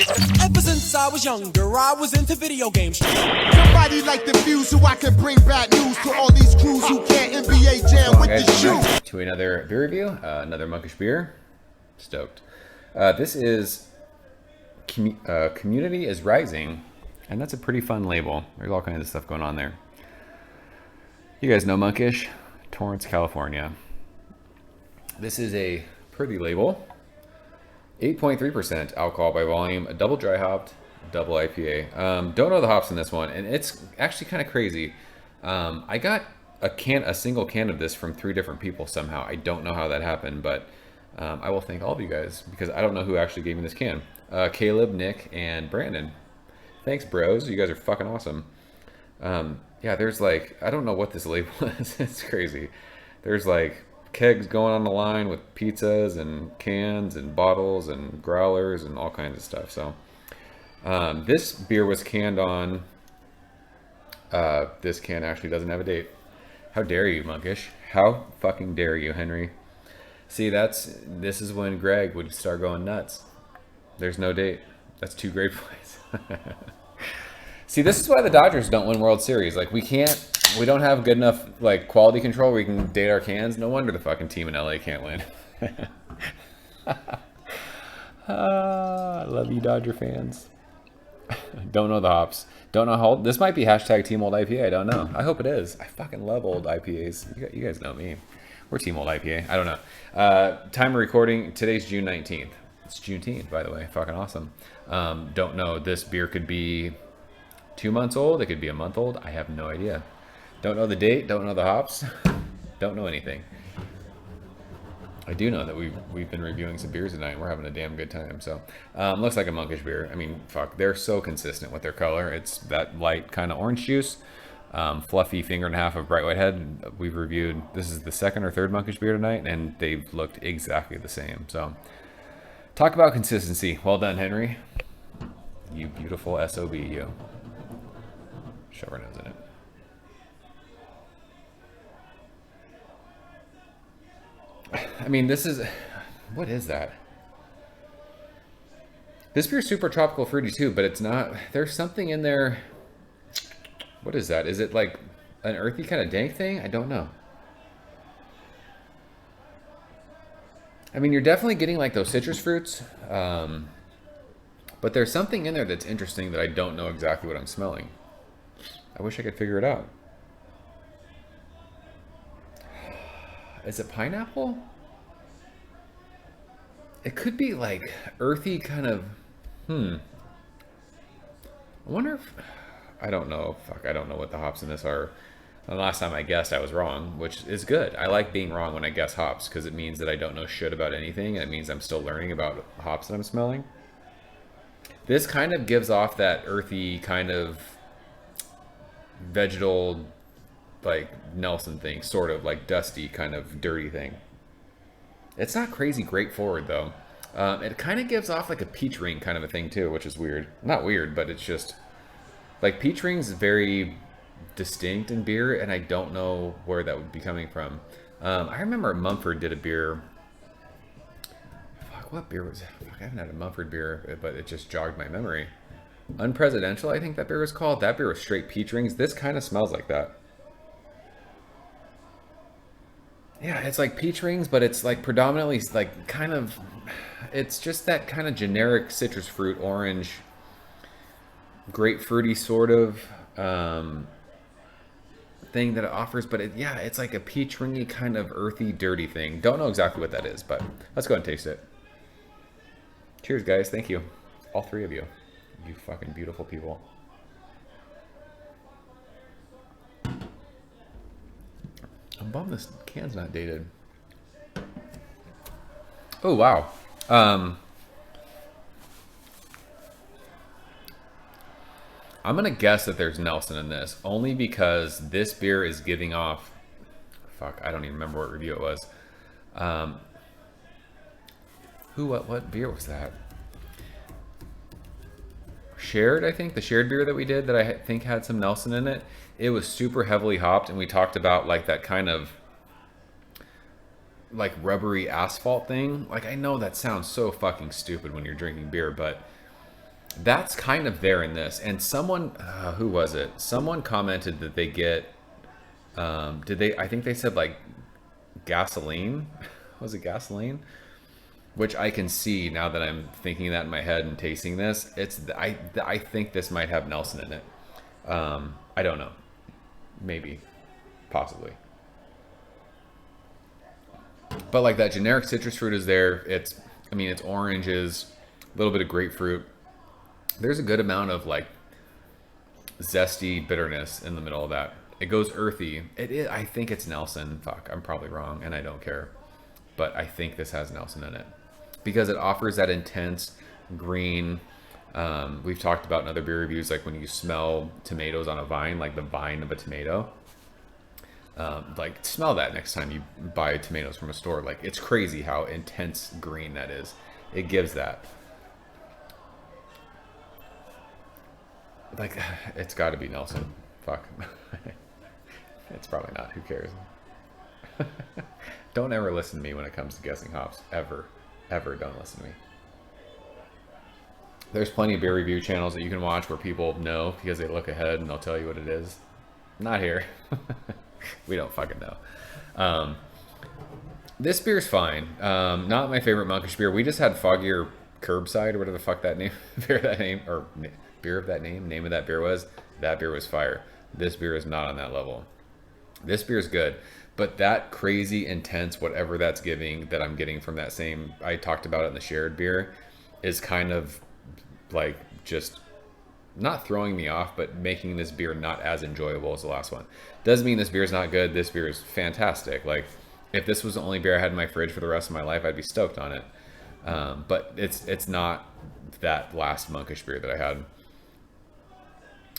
Ever since I was younger, I was into video games. Somebody like the Fuse so I can bring bad news to all these crews who can't NBA jam with the shoe. To another beer review, another Monkish beer. Stoked. This is Community is Rising, and that's a pretty fun label. There's all kinds of stuff going on there. You guys know Monkish, Torrance, California. This is a pretty label. 8.3% alcohol by volume, a double dry hopped, double IPA. Don't know the hops in this one, and it's actually kind of crazy. I got a single can of this from 3 different people somehow. I don't know how that happened, but I will thank all of you guys because I don't know who actually gave me this can. Caleb, Nick, and Brandon. Thanks, bros. You guys are fucking awesome. Yeah, there's like, I don't know what this label is. It's crazy. There's like kegs going on the line with pizzas and cans and bottles and growlers and all kinds of stuff. So this beer was canned on, this can actually doesn't have a date. How dare you, Monkish? How fucking dare you, Henry? See, this is when Greg would start going nuts. There's no date. That's 2 great points. See, this is why the Dodgers don't win World Series. Like, we don't have good enough, like, quality control where we can date our cans. No wonder the fucking team in LA can't win. I love you, Dodger fans. Don't know the hops. Don't know how, this might be hashtag Team Old IPA. I don't know. I hope it is. I fucking love old IPAs. You guys know me. We're Team Old IPA. I don't know. Time of recording, today's June 19th. It's Juneteenth, by the way. Fucking awesome. Don't know. This beer could be 2 months old. It could be a month old. I have no idea. Don't know the date. Don't know the hops. Don't know anything. I do know that we've been reviewing some beers tonight. And we're having a damn good time. So looks like a Monkish beer. I mean, fuck. They're so consistent with their color. It's that light kind of orange juice. Fluffy finger and a half of bright white head. We've reviewed. This is the 2nd or 3rd Monkish beer tonight, and they've looked exactly the same. So talk about consistency. Well done, Henry. You beautiful SOB, you. Shove our nose in it. I mean, this is... What is that? This beer's super tropical fruity too, but it's not... There's something in there... What is that? Is it like an earthy kind of dank thing? I don't know. I mean, you're definitely getting like those citrus fruits. But there's something in there that's interesting that I don't know exactly what I'm smelling. I wish I could figure it out. Is it pineapple? It could be like earthy kind of, I wonder if, I don't know. Fuck, I don't know what the hops in this are. And last time I guessed, I was wrong, which is good. I like being wrong when I guess hops because it means that I don't know shit about anything. It means I'm still learning about hops that I'm smelling. This kind of gives off that earthy kind of vegetal, like Nelson thing, sort of like dusty kind of dirty thing. It's not crazy grape forward though. It kind of gives off like a peach ring kind of a thing too, which is weird. Not weird, but it's just like peach rings is very distinct in beer, and I don't know where that would be coming from. I remember Mumford did a beer. Fuck, what beer was it? Fuck, I haven't had a Mumford beer, but it just jogged my memory. Unpresidential, I think that beer was called. That beer was straight peach rings. This kind of smells like that. Yeah, it's like peach rings, but it's like predominantly like kind of, it's just that kind of generic citrus fruit, orange, grapefruity sort of thing that it offers. But yeah, it's like a peach ringy kind of earthy, dirty thing. Don't know exactly what that is, but let's go and taste it. Cheers, guys. Thank you. All 3 of you. You fucking beautiful people. I'm bummed this can's not dated. Oh, wow. I'm going to guess that there's Nelson in this, only because this beer is giving off... Fuck, I don't even remember what review it was. What beer was that? Shared, I think. The shared beer that we did that I think had some Nelson in it. It was super heavily hopped, and we talked about like that kind of like rubbery asphalt thing. Like, I know that sounds so fucking stupid when you're drinking beer, but That's kind of there in this. And someone, who was it? Someone commented that they get, I think they said like gasoline. Was it gasoline? Which I can see now that I'm thinking that in my head and tasting this. I think this might have Nelson in it. I don't know. Maybe. Possibly. But like that generic citrus fruit is there. It's oranges, a little bit of grapefruit. There's a good amount of like zesty bitterness in the middle of that. It goes earthy. I think it's Nelson. Fuck, I'm probably wrong and I don't care. But I think this has Nelson in it because it offers that intense green. We've talked about in other beer reviews, like when you smell tomatoes on a vine, like the vine of a tomato. Like smell that next time you buy tomatoes from a store. Like it's crazy how intense green that is. It gives that. Like it's got to be Nelson. Fuck. It's probably not. Who cares? Don't ever listen to me when it comes to guessing hops. Ever don't listen to me. There's plenty of beer review channels that you can watch where people know because they look ahead and they'll tell you what it is. Not here. We don't fucking know. This beer's fine. Not my favorite Monkish beer. We just had Foggier Curbside or whatever the fuck that name, beer of that beer was. That beer was fire. This beer is not on that level. This beer is good, but that crazy intense whatever that's giving that I'm getting from that same, I talked about it in the shared beer, is kind of like just not throwing me off, but making this beer not as enjoyable as the last one. Doesn't mean this beer is not good. This beer is fantastic. Like if this was the only beer I had in my fridge for the rest of my life, I'd be stoked on it. But it's not that last Monkish beer that I had.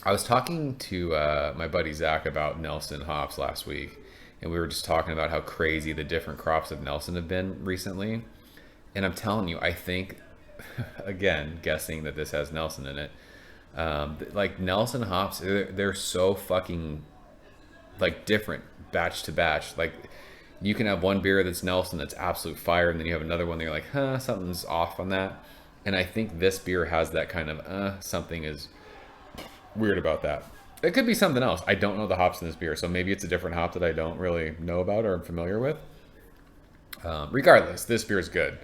I was talking to my buddy Zach about Nelson hops last week, and we were just talking about how crazy the different crops of Nelson have been recently. And I'm telling you, I think, again, guessing that this has Nelson in it, like Nelson hops, they're so fucking like different batch to batch. Like you can have one beer that's Nelson that's absolute fire, and then you have another one that you're like, something's off on that. And I think this beer has that kind of something is weird about that. It could be something else. I don't know the hops in this beer, so maybe it's a different hop that I don't really know about or am familiar with. Regardless, this beer is good.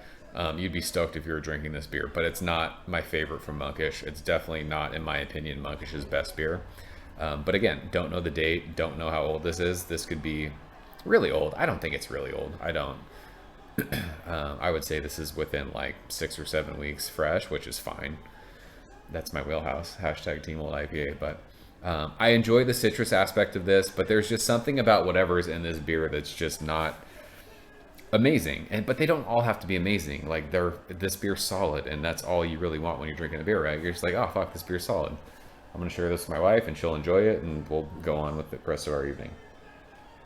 You'd be stoked if you were drinking this beer, but it's not my favorite from Monkish. It's definitely not, in my opinion, Monkish's best beer. But again, don't know the date, don't know how old this is. This could be really old. I don't think it's really old. I don't. I would say this is within like 6 or 7 weeks fresh, which is fine. That's my wheelhouse. Hashtag Team Old IPA. But I enjoy the citrus aspect of this, but there's just something about whatever's in this beer that's just not amazing. But they don't all have to be amazing. Like this beer's solid, and that's all you really want when you're drinking a beer, right? You're just like, oh fuck, this beer's solid. I'm gonna share this with my wife, and she'll enjoy it, and we'll go on with the rest of our evening.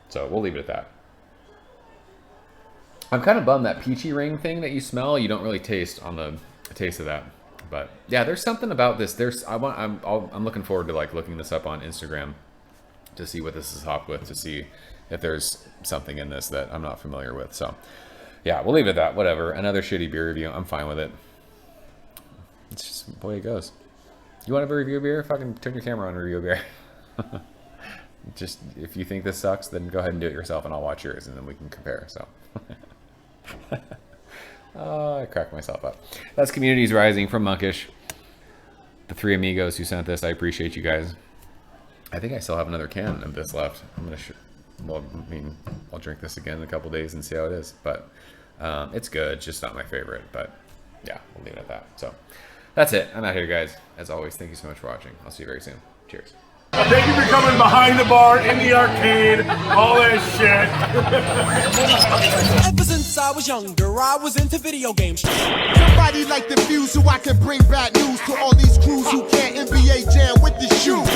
So we'll leave it at that. I'm kind of bummed that peachy ring thing that you smell, you don't really taste on the taste of that. But yeah, there's something about this. I'm looking forward to like looking this up on Instagram to see what this is hopped with, to see if there's something in this that I'm not familiar with. So yeah, we'll leave it at that. Whatever. Another shitty beer review. I'm fine with it. It's just the way it goes. You want to review a beer? Fucking turn your camera on and review a beer. Just if you think this sucks, then go ahead and do it yourself, and I'll watch yours, and then we can compare. So. I cracked myself up. That's Communities Rising from Monkish. The 3 amigos who sent this, I appreciate you guys. I think I still have another can of this left. I'll drink this again in a couple days and see how it is. But it's good, it's just not my favorite. But yeah, we'll leave it at that. So that's it. I'm out here, guys. As always, thank you so much for watching. I'll see you very soon. Cheers. Thank you for coming behind the bar, in the arcade, all that shit. Ever since I was younger, I was into video games. Somebody like the Fuse so I can bring bad news to all these crews who can't NBA jam with the shoe.